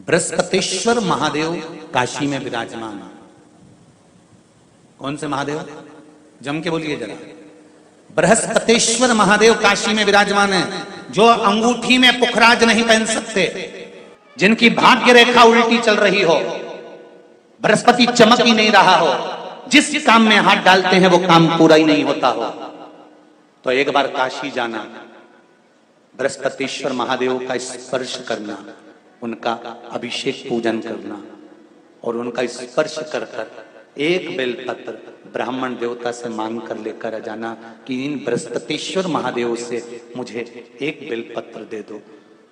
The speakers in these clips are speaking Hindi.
बृहस्पतिश्वर महादेव काशी में विराजमान। कौन से महादेव? जम के बोलिए जरा। बृहस्पतिश्वर महादेव काशी में विराजमान है, जो अंगूठी में पुखराज नहीं पहन सकते, जिनकी भाग्य रेखा उल्टी चल रही हो, बृहस्पति चमक ही नहीं रहा हो, जिस काम में हाथ डालते हैं वो काम पूरा ही नहीं होता हो, तो एक बार काशी जाना, बृहस्पतिश्वर महादेव का स्पर्श करना, उनका अभिषेक पूजन करना और उनका स्पर्श कर कर एक बेलपत्र ब्राह्मण देवता से मांग कर लेकर जाना कि इन बृहस्पतिश्वर महादेव से मुझे एक बेलपत्र दे दो।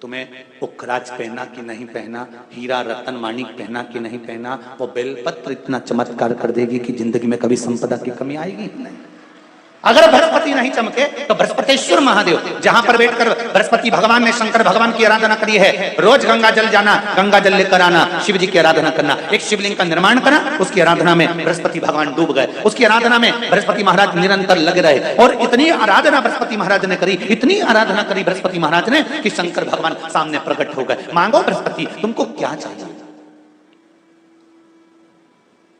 तुम्हें पुखराज पहना कि नहीं पहना, हीरा रतन माणिक पहना कि नहीं पहना, वो बेलपत्र इतना चमत्कार कर देगी कि जिंदगी में कभी संपदा की कमी आएगी नहीं। अगर बृहस्पति नहीं चमके तो बृहस्पतिश्वर महादेव, जहां पर बैठकर बृहस्पति भगवान ने शंकर भगवान की आराधना करी है, रोज गंगा जल जाना, गंगा जल लेकर आना, शिव जी की आराधना करना, एक शिवलिंग का निर्माण करना, उसकी आराधना में बृहस्पति भगवान डूब गए, उसकी आराधना में बृहस्पति महाराज निरंतर लगे रहे और इतनी आराधना बृहस्पति महाराज ने करी, इतनी आराधना करी बृहस्पति महाराज ने कि शंकर भगवान सामने प्रकट हो गए। मांगो बृहस्पति, तुमको क्या चाहिए?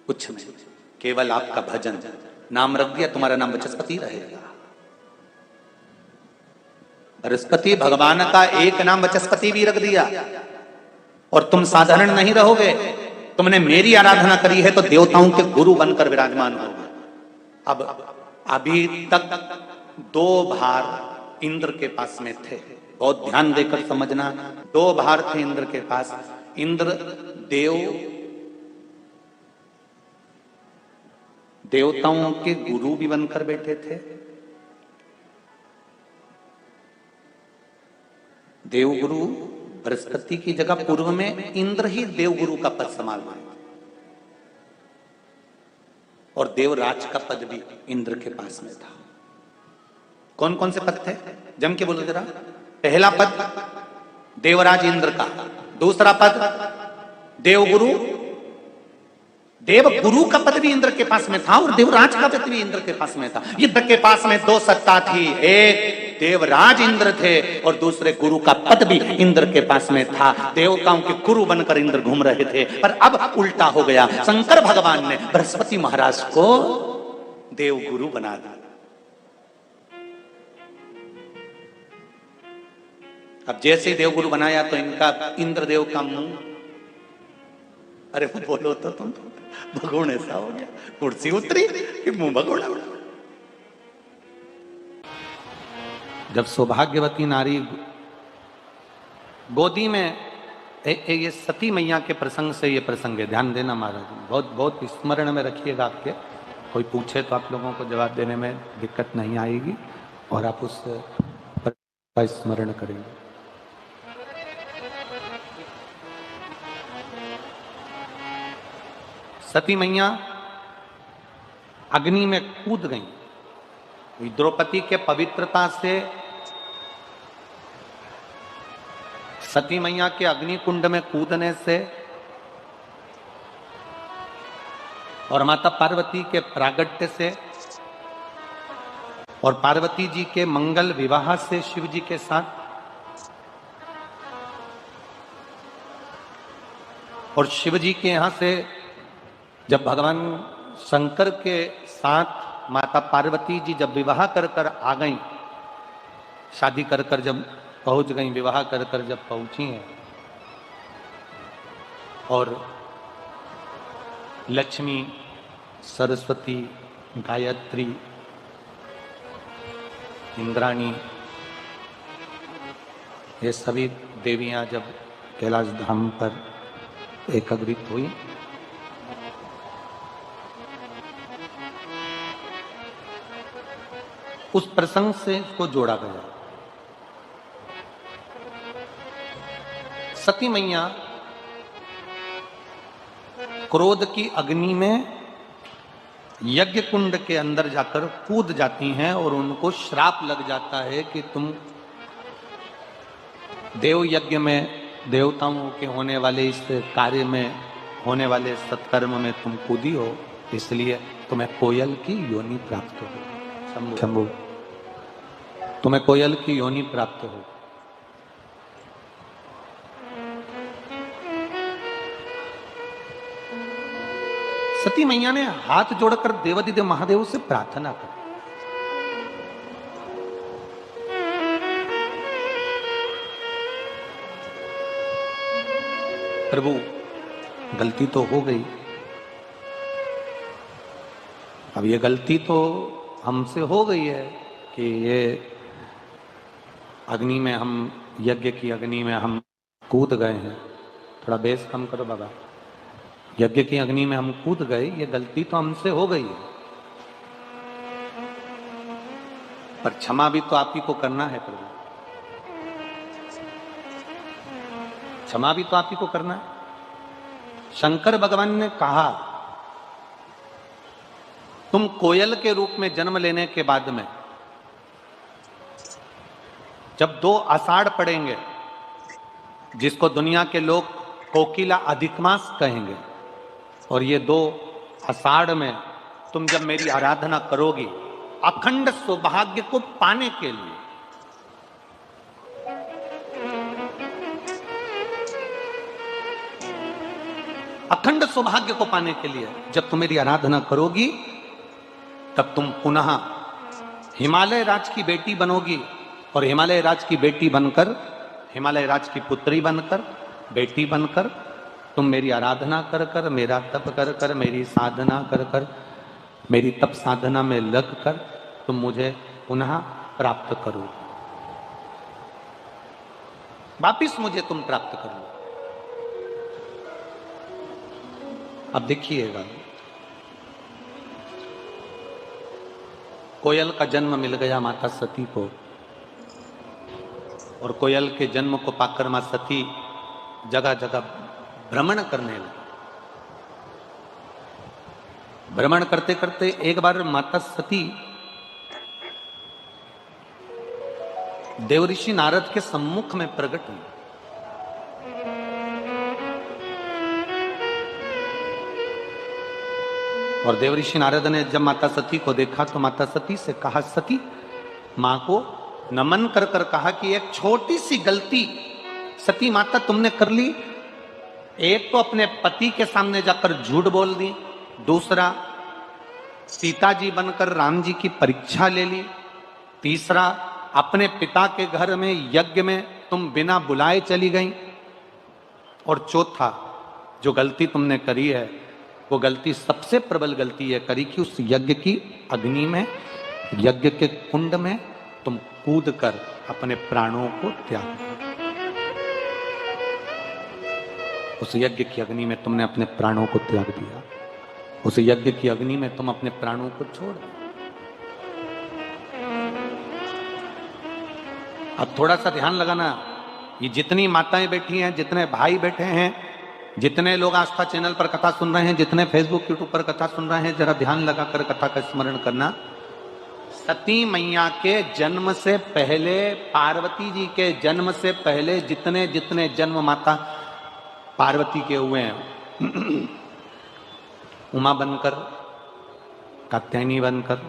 कुछ नहीं, केवल आपका भजन। नाम रख दिया, तुम्हारा नाम बृहस्पति रहेगा। बृहस्पति भगवान का एक नाम बृहस्पति भी रख दिया और तुम साधारण नहीं रहोगे। तुमने मेरी आराधना करी है तो देवताओं के गुरु बनकर विराजमान होगे। अब अभी तक 2 भार इंद्र के पास में थे, बहुत ध्यान देकर समझना। 2 भार थे इंद्र के पास। इंद्र देवताओं के गुरु भी बनकर बैठे थे। देवगुरु बृहस्पति की जगह पूर्व में इंद्र ही देवगुरु का पद संभाल रहे थे और देवराज का पद भी इंद्र के पास में था। कौन कौन से पद थे? जम के बोलो जरा। पहला पद देवराज इंद्र का, दूसरा पद देवगुरु, देवगुरु का पद भी इंद्र के पास में था और देवराज का पद भी इंद्र के पास में था। इंद्र के पास में 2 सत्ता थी, एक देवराज इंद्र थे और दूसरे गुरु का पद भी इंद्र के पास में था। देवताओं के गुरु बनकर इंद्र घूम रहे थे, पर अब उल्टा हो गया। शंकर भगवान ने बृहस्पति महाराज को देवगुरु बना दिया। अब जैसे ही देवगुरु बनाया तो इनका इंद्रदेव का मुंह, अरे वो बोलो तो तुम, भगोड़ ऐसा हो गया, कुर्सी उतरी कि मुंह भगोड़ा। जब सौभाग्यवती नारी गोदी में, ये सती मैया के प्रसंग से ये प्रसंग है, ध्यान देना महाराज, बहुत बहुत स्मरण में रखिएगा। आपके कोई पूछे तो आप लोगों को जवाब देने में दिक्कत नहीं आएगी और आप उस पर स्मरण करेंगे। सती मैया अग्नि में कूद गई। द्रौपदी के पवित्रता से सती मैया के अग्नि कुंड में कूदने से और माता पार्वती के प्रागट्य से और पार्वती जी के मंगल विवाह से शिव जी के साथ और शिव जी के यहां से जब भगवान शंकर के साथ माता पार्वती जी जब विवाह कर कर आ गई, शादी कर कर जब पहुंच गई, विवाह कर कर जब पहुंची हैं और लक्ष्मी, सरस्वती, गायत्री, इंद्राणी, ये सभी देवियां जब कैलाश धाम पर एकत्रित हुई, उस प्रसंग से इसको जोड़ा गया। सती मैया क्रोध की अग्नि में यज्ञ कुंड के अंदर जाकर कूद जाती हैं और उनको श्राप लग जाता है कि तुम देव यज्ञ में, देवताओं के होने वाले इस कार्य में, होने वाले सत्कर्म में तुम कूदी हो, इसलिए तुम्हें कोयल की योनि प्राप्त हो। शंभु, तुम्हें कोयल की योनि प्राप्त हो। सती मैया ने हाथ जोड़कर देवादिदेव महादेव से प्रार्थना की, प्रभु गलती तो हो गई, अब ये गलती तो हमसे हो गई है कि ये अग्नि में हम, यज्ञ की अग्नि में हम कूद गए हैं। थोड़ा बेस कम करो बाबा। यज्ञ की अग्नि में हम कूद गए, ये गलती तो हमसे हो गई है, पर क्षमा भी तो आप ही को करना है प्रभु, क्षमा भी तो आप ही को करना है। शंकर भगवान ने कहा, तुम कोयल के रूप में जन्म लेने के बाद में जब 2 आषाढ़ पड़ेंगे, जिसको दुनिया के लोग कोकिला अधिक मास कहेंगे, और ये 2 आषाढ़ में तुम जब मेरी आराधना करोगी अखंड सौभाग्य को पाने के लिए, अखंड सौभाग्य को पाने के लिए जब तुम मेरी आराधना करोगी, तब तुम पुनः हिमालय राज की बेटी बनोगी, और हिमालय राज की बेटी बनकर, हिमालय राज की पुत्री बनकर, बेटी बनकर तुम मेरी आराधना कर कर, मेरा तप कर कर, मेरी साधना कर कर, मेरी तप साधना में लग कर तुम मुझे पुनः प्राप्त करो, वापिस मुझे तुम प्राप्त करो। अब देखिएगा, कोयल का जन्म मिल गया माता सती को, और कोयल के जन्म को पाकर मां सती जगह जगह भ्रमण करने लगी। भ्रमण करते करते एक बार माता सती देवऋषि नारद के सम्मुख में प्रकट हुई। और देवऋषि नारद ने जब माता सती को देखा तो माता सती से कहा, सती, मां को नमन कर कर कहा कि एक छोटी सी गलती सती माता तुमने कर ली। एक तो अपने पति के सामने जाकर झूठ बोल दी, दूसरा सीता जी बनकर राम जी की परीक्षा ले ली, तीसरा अपने पिता के घर में यज्ञ में तुम बिना बुलाए चली गई, और चौथा जो गलती तुमने करी है वो गलती सबसे प्रबल गलती है करी कि उस यज्ञ की अग्नि में, यज्ञ के कुंड में तुम कूद कर अपने प्राणों को त्याग दिया। उस यज्ञ की अग्नि में तुमने अपने प्राणों को त्याग दिया, उस यज्ञ की अग्नि में तुम अपने प्राणों को छोड़ दिया। अब थोड़ा सा ध्यान लगाना, ये जितनी माताएं बैठी हैं, जितने भाई बैठे हैं, जितने लोग आस्था चैनल पर कथा सुन रहे हैं, जितने फेसबुक यूट्यूब पर कथा सुन रहे हैं, जरा ध्यान लगाकर कथा का स्मरण करना। सती मैया के जन्म से पहले, पार्वती जी के जन्म से पहले जितने जितने जन्म माता पार्वती के हुए हैं, उमा बनकर, कात्यायनी बनकर,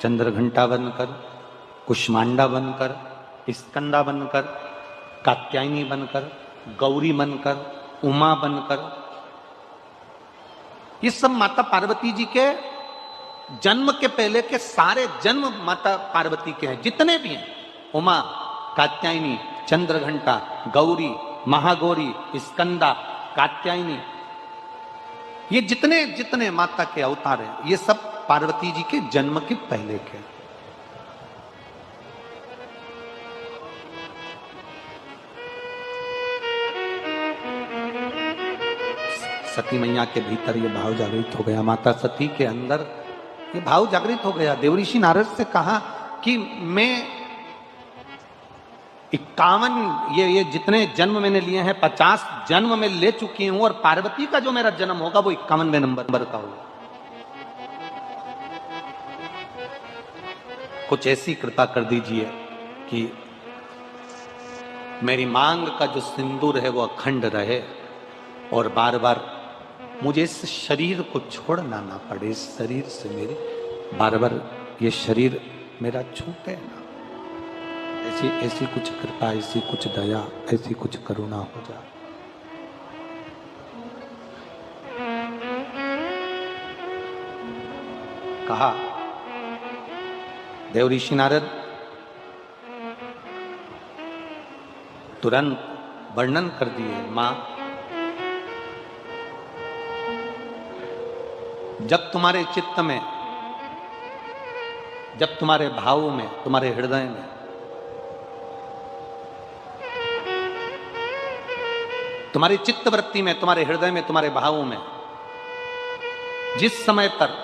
चंद्रघंटा बनकर, कुष्मांडा बनकर, स्कंदा बनकर, कात्यायनी बनकर, गौरी बनकर, उमा बनकर, ये सब माता पार्वती जी के जन्म के पहले के सारे जन्म माता पार्वती के हैं, जितने भी हैं, उमा, कात्यायनी, चंद्रघंटा, गौरी, महागौरी, स्कंदा, कात्यायनी, ये जितने जितने माता के अवतार हैं, ये सब पार्वती जी के जन्म के पहले के। सती मैया के भीतर ये भाव जागृत हो गया, माता सती के अंदर ये भाव जागृत हो गया। देवऋषि नारद से कहा कि मैं 51 ये जितने जन्म मैंने लिए हैं 50 जन्म में ले चुकी हूं, और पार्वती का जो मेरा जन्म होगा वो 51वें नंबर का होगा। कुछ ऐसी कृपा कर दीजिए कि मेरी मांग का जो सिंदूर है वो अखंड रहे, और बार बार मुझे इस शरीर को छोड़ना ना पड़े, इस शरीर से मेरे बार बार ये शरीर मेरा छूटे ना। ऐसी ऐसी कुछ कृपा, ऐसी कुछ दया, ऐसी कुछ करुणा हो जाए। कहा, देव ऋषि नारद तुरंत वर्णन कर दिए, मां जब तुम्हारे चित्त में, जब तुम्हारे भाव में, तुम्हारे हृदय में तुम्हारी चित्तवृत्ति में, तुम्हारे हृदय में, तुम्हारे भावों में जिस समय पर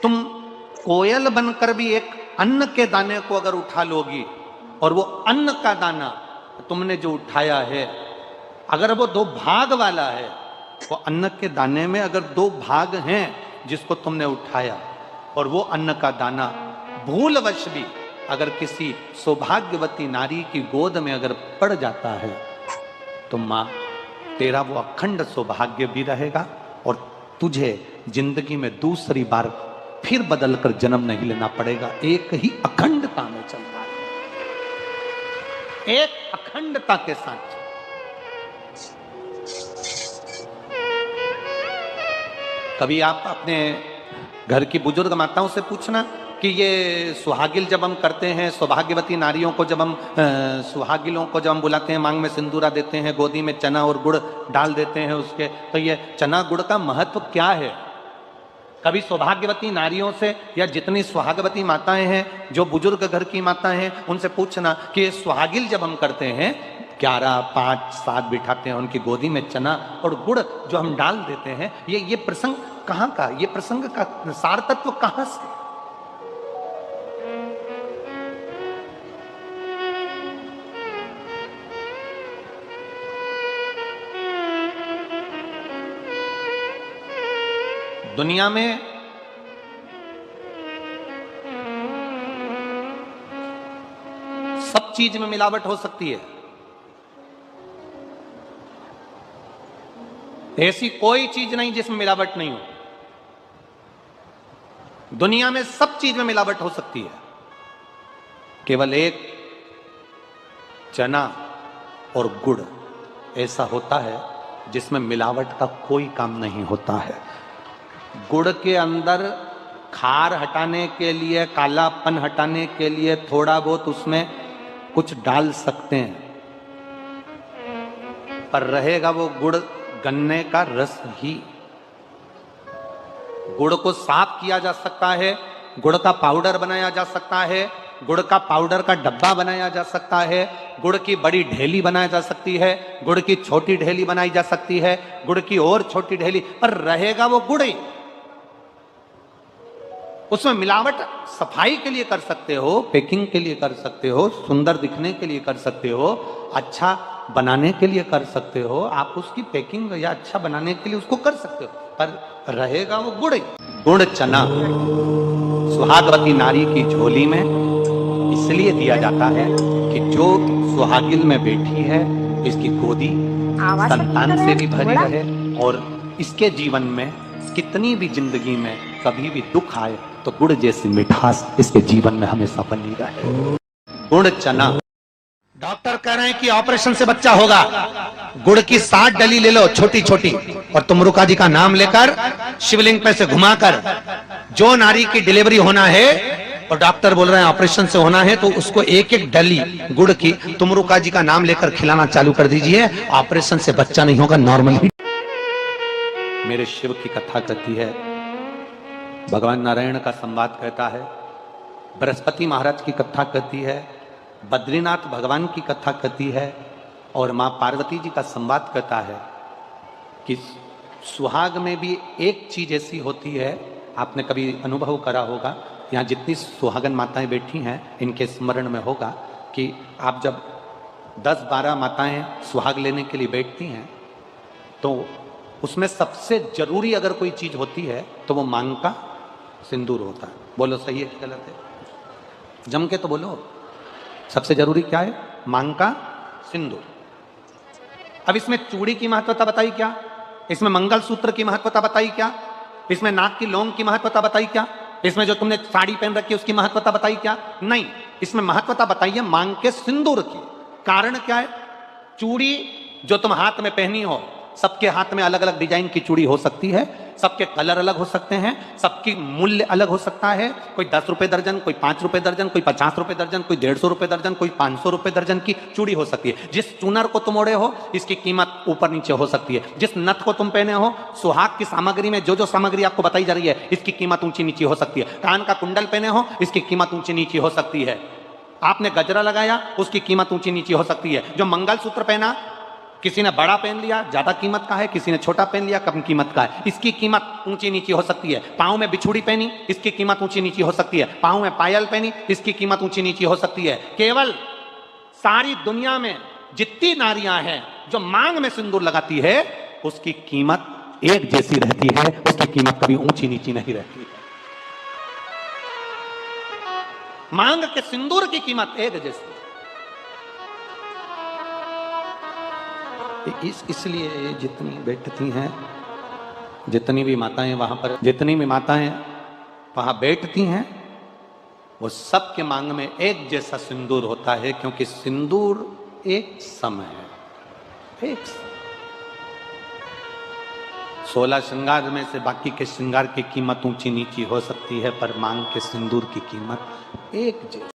तुम कोयल बनकर भी एक अन्न के दाने को अगर उठा लोगी और वो अन्न का दाना तुमने जो उठाया है, अगर वो दो भाग वाला है, वो अन्न के दाने में अगर दो भाग हैं जिसको तुमने उठाया, और वो अन्न का दाना भूलवश भी अगर किसी सौभाग्यवती नारी की गोद में अगर पड़ जाता है, तो मां तेरा वो अखंड सौभाग्य भी रहेगा और तुझे जिंदगी में दूसरी बार फिर बदलकर जन्म नहीं लेना पड़ेगा। एक ही अखंडता में चलता है, एक अखंडता के साथ। कभी आप अपने घर की बुजुर्ग माताओं से पूछना कि ये सुहागिल जब हम करते हैं, सौभाग्यवती नारियों को जब हम सुहागिलों को जब हम बुलाते हैं, मांग में सिंदूरा देते हैं, गोदी में चना और गुड़ डाल देते हैं उसके, तो ये चना गुड़ का महत्व क्या है? कभी सौभाग्यवती नारियों से या जितनी सुहागवती माताएं हैं, जो बुजुर्ग घर की माताएं हैं, उनसे पूछना कि ये सुहागिल जब हम करते हैं, 11, 5, 7 बिठाते हैं, उनकी गोदी में चना और गुड़ जो हम डाल देते हैं, ये प्रसंग कहाँ का, ये प्रसंग का सार तत्व कहाँ से? दुनिया में सब चीज में मिलावट हो सकती है, ऐसी कोई चीज नहीं जिसमें मिलावट नहीं हो। दुनिया में सब चीज में मिलावट हो सकती है, केवल एक चना और गुड़ ऐसा होता है जिसमें मिलावट का कोई काम नहीं होता है। गुड़ के अंदर खार हटाने के लिए, कालापन हटाने के लिए थोड़ा बहुत उसमें कुछ डाल सकते हैं, पर रहेगा वो गुड़ गन्ने का रस ही। गुड़ को साफ किया जा सकता है, गुड़ का पाउडर बनाया जा सकता है, गुड़ का पाउडर का डब्बा बनाया जा सकता है, गुड़ की बड़ी ढेली बनाई जा सकती है, गुड़ की छोटी ढेली बनाई जा सकती है, गुड़ की और छोटी ढेली, पर रहेगा वो गुड़ ही। उसमें मिलावट सफाई के लिए कर सकते हो, पैकिंग के लिए कर सकते हो, सुंदर दिखने के लिए कर सकते हो, अच्छा बनाने के लिए कर सकते हो, आप उसकी पैकिंग या अच्छा बनाने के लिए उसको कर सकते हो, पर रहेगा वो गुड़। गुड़ चना सुहागवती नारी की झोली में इसलिए दिया जाता है कि जो सुहागिल में बैठी है, इसकी गोदी संतान से भी भरी रहे और इसके जीवन में कितनी भी जिंदगी में कभी भी दुख आए तो गुड़ जैसी मिठास इसके जीवन में हमेशा बनी रहे। गुड़ चना। डॉक्टर कह रहे हैं कि ऑपरेशन से बच्चा होगा, गुड़ की 60 डली ले लो छोटी छोटी, और तुमरुका जी का नाम लेकर शिवलिंग पे से घुमाकर जो नारी की डिलीवरी होना है और डॉक्टर बोल रहे हैं ऑपरेशन से होना है, तो उसको एक एक डली गुड़ की तुमरुका जी का नाम लेकर खिलाना चालू कर दीजिए। ऑपरेशन से बच्चा नहीं होगा, नॉर्मली। मेरे शिव की कथा कहती है, भगवान नारायण का संवाद कहता है, बृहस्पति महाराज की कथा कहती है, बद्रीनाथ भगवान की कथा कहती है, और मां पार्वती जी का संवाद कहता है कि सुहाग में भी एक चीज ऐसी होती है, आपने कभी अनुभव करा होगा, यहाँ जितनी सुहागन माताएं बैठी हैं इनके स्मरण में होगा कि आप जब 10-12 माताएं सुहाग लेने के लिए बैठती हैं तो उसमें सबसे जरूरी अगर कोई चीज होती है तो वो मांग का सिंदूर होता है। बोलो सही है कि गलत है? जम के तो बोलो। सबसे जरूरी क्या है? मांग का सिंदूर। अब इसमें चूड़ी की महत्वता बताई क्या? इसमें मंगलसूत्र की महत्वता बताई क्या? इसमें नाक की लौंग की महत्वता बताई क्या? इसमें जो तुमने साड़ी पहन रखी है उसकी महत्वता बताई क्या? नहीं, इसमें महत्वता बताई है मांग के सिंदूर की। कारण क्या है? चूड़ी जो तुम हाथ में पहनी हो, सबके हाथ में अलग अलग डिजाइन की चूड़ी हो सकती है, सबके कलर अलग हो सकते हैं, सबकी मूल्य अलग हो सकता है। कोई 10 रुपए दर्जन, कोई 5 रुपए दर्जन, कोई 50 रुपए दर्जन, कोई 150 रुपए दर्जन, कोई 500 रुपए दर्जन की चूड़ी हो सकती है। जिस चूनर को तुम ओढ़े हो इसकी कीमत ऊपर नीचे हो सकती है। जिस नथ को तुम पहने हो, सुहाग की सामग्री में जो जो सामग्री आपको बताई जा रही है इसकी कीमत ऊंची नीची हो सकती है। कान का कुंडल पहने हो इसकी कीमत ऊंची नीची हो सकती है। आपने गजरा लगाया उसकी कीमत ऊंची नीची हो सकती है। जो मंगलसूत्र पहना, किसी ने बड़ा पहन लिया ज्यादा कीमत का है, किसी ने छोटा पहन लिया कम कीमत का है, इसकी कीमत ऊंची नीची हो सकती है। पांव में बिछुड़ी पहनी इसकी कीमत ऊंची नीची हो सकती है। पांव में पायल पहनी इसकी कीमत ऊंची नीची हो सकती है। केवल सारी दुनिया में जितनी नारियां हैं जो मांग में सिंदूर लगाती है उसकी कीमत एक जैसी रहती है, उसकी कीमत कभी ऊंची नीची नहीं रहती है। मांग के सिंदूर की कीमत एक जैसी। इसलिए जितनी बैठती हैं, जितनी भी माताएं वहां पर, जितनी भी माताएं वहां बैठती हैं, वो सब के मांग में एक जैसा सिंदूर होता है, क्योंकि सिंदूर एक सम है। एक 16 श्रृंगार में से बाकी के श्रृंगार की कीमत ऊंची नीची हो सकती है, पर मांग के सिंदूर की कीमत एक जैसी।